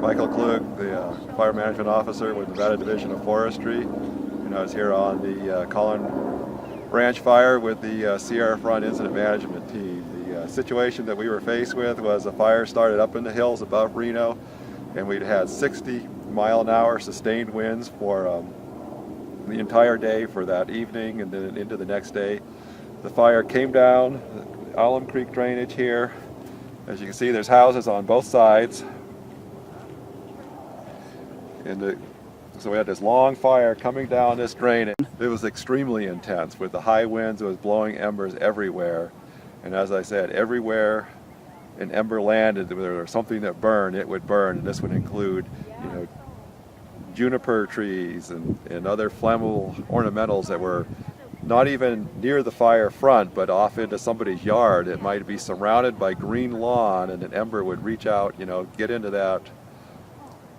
Michael Klug, the Fire Management Officer with Nevada Division of Forestry, and I was here on the Caughlin Ranch Fire with the Sierra Front Incident Management Team. The situation that we were faced with was a fire started up in the hills above Reno, and we'd had 60-mile-an-hour sustained winds for the entire day for that evening and then into the next day. The fire came down the Alum Creek drainage here. As you can see, there's houses on both sides. So we had this long fire coming down this drain. It was extremely intense with the high winds. It was blowing embers everywhere. And as I said, everywhere an ember landed, there was something that burned, it would burn. And this would include, juniper trees and other flammable ornamentals that were not even near the fire front, but off into somebody's yard. It might be surrounded by green lawn, and an ember would reach out, get into that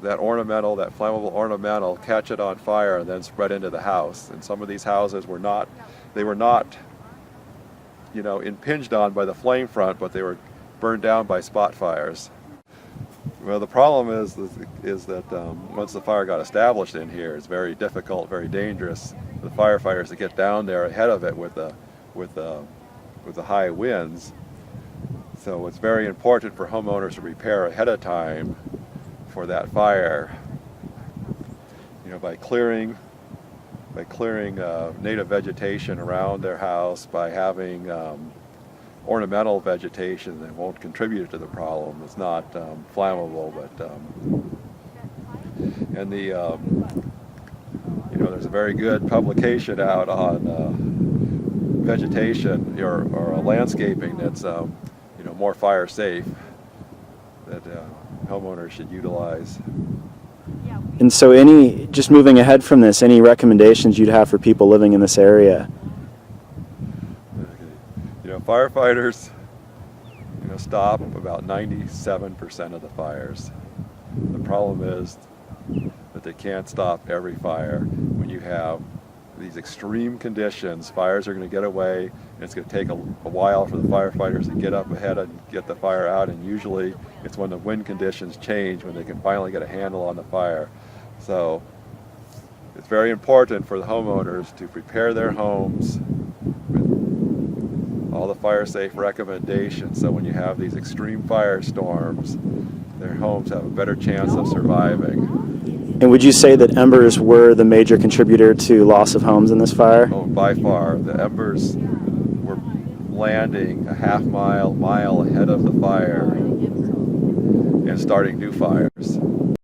ornamental, that flammable ornamental, catch it on fire, and then spread into the house. And some of these houses were not impinged on by the flame front, but they were burned down by spot fires. Well, the problem is that once the fire got established in here, it's very difficult, very dangerous for the firefighters to get down there ahead of it with the high winds. So it's very important for homeowners to prepare ahead of time for that fire, by clearing native vegetation around their house, by having ornamental vegetation that won't contribute to the problem. It's not flammable, but and there's a very good publication out on vegetation or landscaping that's more fire safe that homeowners should utilize. And so just moving ahead from this, any recommendations you'd have for people living in this area? Firefighters, stop about 97% of the fires. The problem is that they can't stop every fire. When you have these extreme conditions, fires are going to get away, and it's going to take a while for the firefighters to get up ahead and get the fire out, and usually it's when the wind conditions change when they can finally get a handle on the fire. So it's very important for the homeowners to prepare their homes with all the fire safe recommendations, so when you have these extreme firestorms, their homes have a better chance of surviving. And would you say that embers were the major contributor to loss of homes in this fire? Oh, by far. The embers were landing a half mile ahead of the fire and starting new fires.